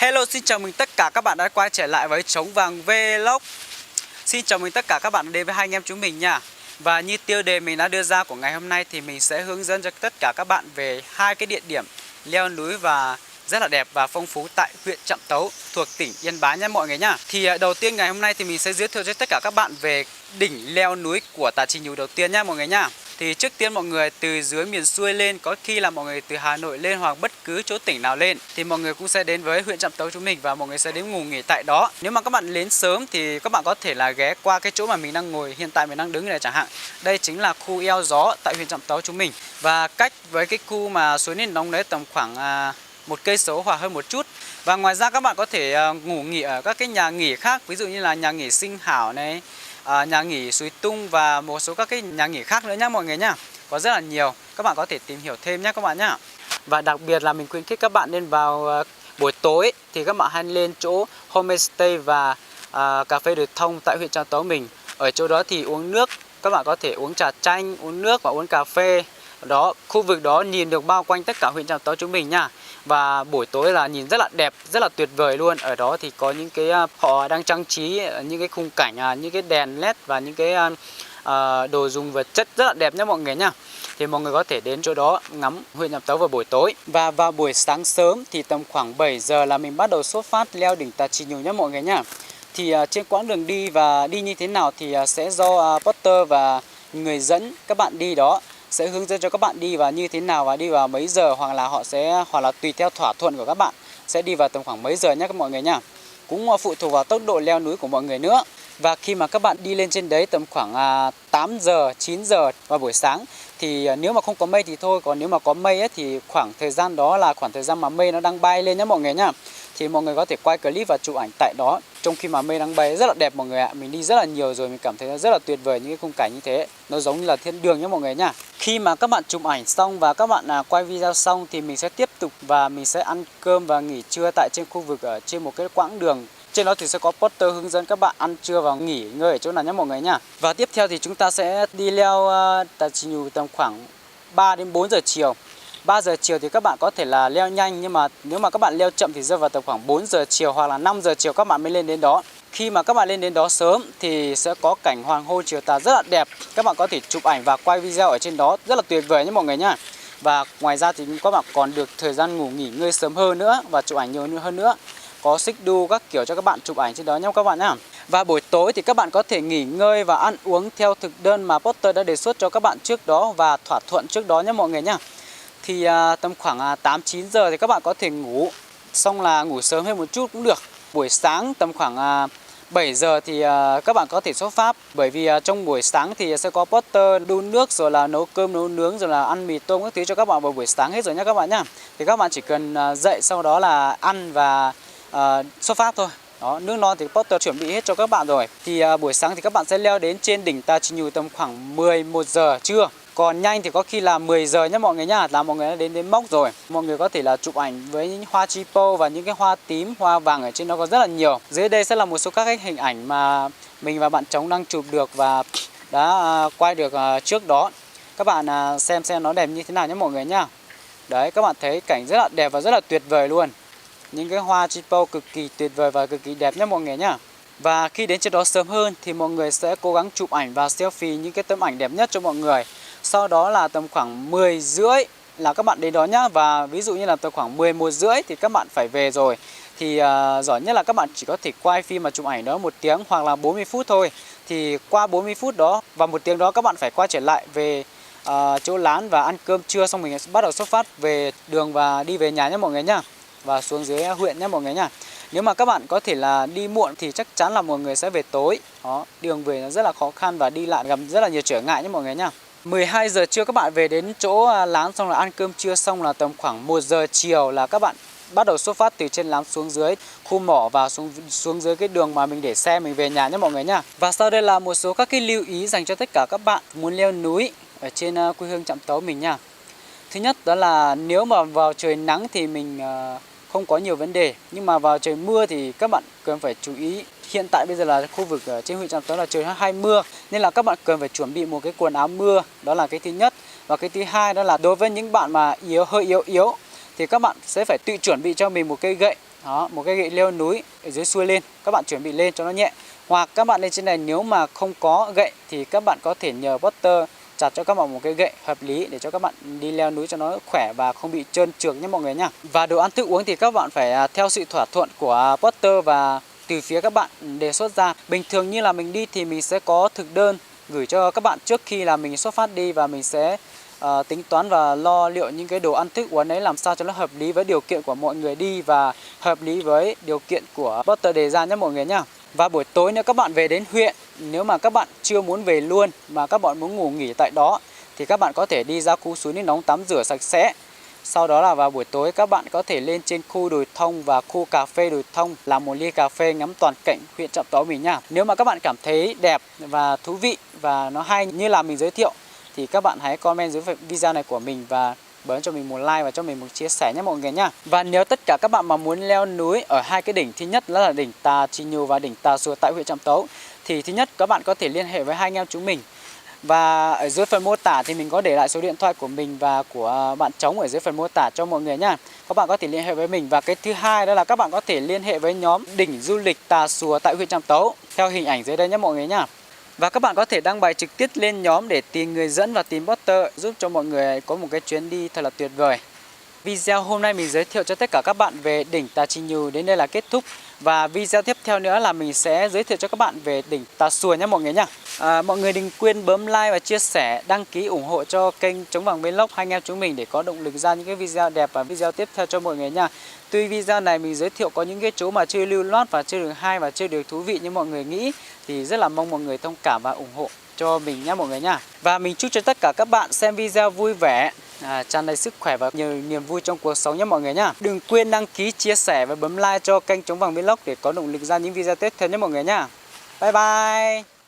Hello, xin chào mừng tất cả các bạn đã quay trở lại với Trống Vàng Vlog. Xin chào mừng tất cả các bạn đã đến với hai anh em chúng mình nha. Và như tiêu đề mình đã đưa ra của ngày hôm nay thì mình sẽ hướng dẫn cho tất cả các bạn về hai cái địa điểm leo núi và rất là đẹp và phong phú tại huyện Trạm Tấu thuộc tỉnh Yên Bái nhé mọi người nhá. Thì đầu tiên ngày hôm nay thì mình sẽ giới thiệu cho tất cả các bạn về đỉnh leo núi của Tà Trì Nhù đầu tiên nhá mọi người nhá. Thì trước tiên mọi người từ dưới miền xuôi lên, có khi là mọi người từ Hà Nội lên hoặc bất cứ chỗ tỉnh nào lên thì mọi người cũng sẽ đến với huyện Trạm Tấu chúng mình và mọi người sẽ đến ngủ nghỉ tại đó. Nếu mà các bạn đến sớm thì các bạn có thể là ghé qua cái chỗ mà mình đang ngồi, hiện tại mình đang đứng này chẳng hạn. Đây chính là khu eo gió tại huyện Trạm Tấu chúng mình. Và cách với cái khu mà suối Nền Nóng đấy tầm khoảng 1 cây số hoặc hơn một chút. Và ngoài ra các bạn có thể ngủ nghỉ ở các cái nhà nghỉ khác, ví dụ như là nhà nghỉ Sinh Hảo này, nhà nghỉ Suối Tung và một số các cái nhà nghỉ khác nữa nhá mọi người nhá. Có rất là nhiều, các bạn có thể tìm hiểu thêm nhé các bạn nhá. Và đặc biệt là mình khuyến khích các bạn nên vào buổi tối thì các bạn hãy lên chỗ homestay và cà phê Đồi Thông tại huyện Trạm Tấu mình. Ở chỗ đó thì uống nước, các bạn có thể uống trà chanh, uống nước và uống cà phê. Đó, khu vực đó nhìn được bao quanh tất cả huyện Trạm Tấu chúng mình nha. Và buổi tối là nhìn rất là đẹp, rất là tuyệt vời luôn. Ở đó thì có những cái họ đang trang trí những cái khung cảnh, những cái đèn led và những cái đồ dùng vật chất rất là đẹp nhé mọi người nhá. Thì mọi người có thể đến chỗ đó ngắm huyện Trạm Tấu vào buổi tối. Và vào buổi sáng sớm thì tầm khoảng 7 giờ là mình bắt đầu xuất phát leo đỉnh Tà Trì Nhù nhé mọi người nhá. Thì trên quãng đường đi và đi như thế nào thì sẽ do Potter và người dẫn các bạn đi đó sẽ hướng dẫn cho các bạn đi vào như thế nào và đi vào mấy giờ, hoặc là tùy theo thỏa thuận của các bạn sẽ đi vào tầm khoảng mấy giờ nhé các mọi người nhá. Cũng phụ thuộc vào tốc độ leo núi của mọi người nữa. Và khi mà các bạn đi lên trên đấy tầm khoảng 8 giờ, 9 giờ vào buổi sáng thì nếu mà không có mây thì thôi, còn nếu mà có mây ấy, thì khoảng thời gian đó là khoảng thời gian mà mây nó đang bay lên nhé mọi người nhá. Thì mọi người có thể quay clip và chụp ảnh tại đó trong khi mà mây đang bay rất là đẹp mọi người ạ. Mình đi rất là nhiều rồi, mình cảm thấy rất là tuyệt vời những cái khung cảnh như thế. Nó giống như là thiên đường nhé mọi người nhá. Khi mà các bạn chụp ảnh xong và các bạn quay video xong thì mình sẽ tiếp tục và mình sẽ ăn cơm và nghỉ trưa tại trên khu vực ở trên một cái quãng đường. Trên đó thì sẽ có poster hướng dẫn các bạn ăn trưa và nghỉ ngơi ở chỗ nào nhé mọi người nhá. Và tiếp theo thì chúng ta sẽ đi leo Tà Trì Nhù tầm khoảng 3 đến 4 giờ chiều. 3 giờ chiều thì các bạn có thể là leo nhanh, nhưng mà nếu mà các bạn leo chậm thì rơi vào tầm khoảng 4 giờ chiều hoặc là 5 giờ chiều các bạn mới lên đến đó. Khi mà các bạn lên đến đó sớm thì sẽ có cảnh hoàng hôn chiều tà rất là đẹp. Các bạn có thể chụp ảnh và quay video ở trên đó rất là tuyệt vời nhé mọi người nhá. Và ngoài ra thì các bạn còn được thời gian ngủ nghỉ ngơi sớm hơn nữa và chụp ảnh nhiều hơn nữa. Có xích đu các kiểu cho các bạn chụp ảnh trên đó nhé các bạn nhá. Và buổi tối thì các bạn có thể nghỉ ngơi và ăn uống theo thực đơn mà Potter đã đề xuất cho các bạn trước đó và thỏa thuận trước đó nhé mọi người nhá. Thì tầm khoảng 8-9 giờ thì các bạn có thể ngủ, xong là ngủ sớm hơn một chút cũng được. Buổi sáng tầm khoảng 7 giờ thì các bạn có thể xuất phát. Bởi vì trong buổi sáng thì sẽ có Potter đun nước rồi là nấu cơm nấu nướng rồi là ăn mì tôm các thứ cho các bạn vào buổi sáng hết rồi nhé các bạn nhá. Thì các bạn chỉ cần dậy sau đó là ăn và xuất phát thôi. Đó, nước non thì Potter chuẩn bị hết cho các bạn rồi. Thì buổi sáng thì các bạn sẽ leo đến trên đỉnh Tà Trì Nhù tầm khoảng 11 giờ trưa. Còn nhanh thì có khi là 10 giờ nhé mọi người nhá, là mọi người đã đến mốc rồi. Mọi người có thể là chụp ảnh với những hoa chi po và những cái hoa tím, hoa vàng ở trên đó có rất là nhiều. Dưới đây sẽ là một số các cái hình ảnh mà mình và bạn Trống đang chụp được và đã quay được trước đó. Các bạn xem nó đẹp như thế nào nhé mọi người nhá. Đấy, các bạn thấy cảnh rất là đẹp và rất là tuyệt vời luôn. Những cái hoa chi po cực kỳ tuyệt vời và cực kỳ đẹp nhé mọi người nhá. Và khi đến trên đó sớm hơn thì mọi người sẽ cố gắng chụp ảnh và selfie những cái tấm ảnh đẹp nhất cho mọi người. Sau đó là tầm khoảng 10 rưỡi là các bạn đến đó nhá. Và ví dụ như là tầm khoảng 11 rưỡi thì các bạn phải về rồi. Thì giỏi nhất là các bạn chỉ có thể quay phim và chụp ảnh đó 1 tiếng hoặc là 40 phút thôi. Thì qua 40 phút đó và 1 tiếng đó các bạn phải quay trở lại về chỗ lán và ăn cơm trưa, xong mình bắt đầu xuất phát về đường và đi về nhà nhé mọi người nhá. Và xuống dưới huyện nhé mọi người nhá. Nếu mà các bạn có thể là đi muộn thì chắc chắn là mọi người sẽ về tối. Đó, đường về nó rất là khó khăn và đi lại gặp rất là nhiều trở ngại nhé mọi người nhá. 12 giờ trưa các bạn về đến chỗ lán xong là ăn cơm trưa xong là tầm khoảng 1 giờ chiều là các bạn bắt đầu xuất phát từ trên lán xuống dưới khu mỏ và xuống dưới cái đường mà mình để xe mình về nhà nhé mọi người nhá. Và sau đây là một số các cái lưu ý dành cho tất cả các bạn muốn leo núi ở trên quê hương Trạm Tấu mình nha. Thứ nhất đó là nếu mà vào trời nắng thì mình không có nhiều vấn đề, nhưng mà vào trời mưa thì các bạn cần phải chú ý. Hiện tại bây giờ là khu vực ở trên huyện Trạm Tấu là trời hay mưa, nên là các bạn cần phải chuẩn bị một cái quần áo mưa, đó là cái thứ nhất. Và cái thứ hai đó là đối với những bạn mà hơi yếu thì các bạn sẽ phải tự chuẩn bị cho mình một cây gậy Đó, một cái gậy leo núi ở dưới xuôi lên, các bạn chuẩn bị lên cho nó nhẹ. Hoặc các bạn lên trên này nếu mà không có gậy thì các bạn có thể nhờ Potter chặt cho các bạn một cái gậy hợp lý để cho các bạn đi leo núi cho nó khỏe và không bị trơn trượt nhé mọi người nhá. Và đồ ăn thức uống thì các bạn phải theo sự thỏa thuận của Potter và từ phía các bạn đề xuất ra. Bình thường như là mình đi thì mình sẽ có thực đơn gửi cho các bạn trước khi là mình xuất phát đi, và mình sẽ tính toán và lo liệu những cái đồ ăn thức uống ấy làm sao cho nó hợp lý với điều kiện của mọi người đi và hợp lý với điều kiện của Potter đề ra nhé mọi người nhá. Và buổi tối nếu các bạn về đến huyện, nếu mà các bạn chưa muốn về luôn mà các bạn muốn ngủ nghỉ tại đó thì các bạn có thể đi ra khu suối nước nóng tắm rửa sạch sẽ. Sau đó là vào buổi tối các bạn có thể lên trên khu đồi thông và khu cà phê đồi thông làm một ly cà phê ngắm toàn cảnh huyện Trạm Tấu mình nha. Nếu mà các bạn cảm thấy đẹp và thú vị và nó hay như là mình giới thiệu thì các bạn hãy comment dưới video này của mình và bấm cho mình một like và cho mình một chia sẻ nhé mọi người nhá. Và nếu tất cả các bạn mà muốn leo núi ở hai cái đỉnh, thứ nhất là đỉnh Tà Chi Nhu và đỉnh Tà Xùa tại huyện Trạm Tấu, thì thứ nhất các bạn có thể liên hệ với hai anh em chúng mình. Và ở dưới phần mô tả thì mình có để lại số điện thoại của mình và của bạn Trống ở dưới phần mô tả cho mọi người nhá. Các bạn có thể liên hệ với mình. Và cái thứ hai đó là các bạn có thể liên hệ với nhóm đỉnh du lịch Tà Xùa tại huyện Trạm Tấu theo hình ảnh dưới đây nhé mọi người nhá. Và các bạn có thể đăng bài trực tiếp lên nhóm để tìm người dẫn và tìm Potter giúp cho mọi người có một cái chuyến đi thật là tuyệt vời. Video hôm nay mình giới thiệu cho tất cả các bạn về đỉnh Tà Chi Nhu đến đây là kết thúc. Và video tiếp theo nữa là mình sẽ giới thiệu cho các bạn về đỉnh Tà Xùa nhé mọi người nhá. Mọi người đừng quên bấm like và chia sẻ, đăng ký ủng hộ cho kênh Trống Vàng Vlog hai anh em chúng mình để có động lực ra những cái video đẹp và video tiếp theo cho mọi người nha. Tuy video này mình giới thiệu có những cái chỗ mà chưa lưu loát và chưa được hay và chưa được thú vị như mọi người nghĩ, thì rất là mong mọi người thông cảm và ủng hộ cho mình nhé mọi người nha. Và mình chúc cho tất cả các bạn xem video vui vẻ, tràn đầy sức khỏe và nhiều niềm vui trong cuộc sống nhé mọi người nhá. Đừng quên đăng ký, chia sẻ và bấm like cho kênh Trống Vàng Vlog để có động lực ra những video tiếp theo nhé mọi người nhá. Bye bye.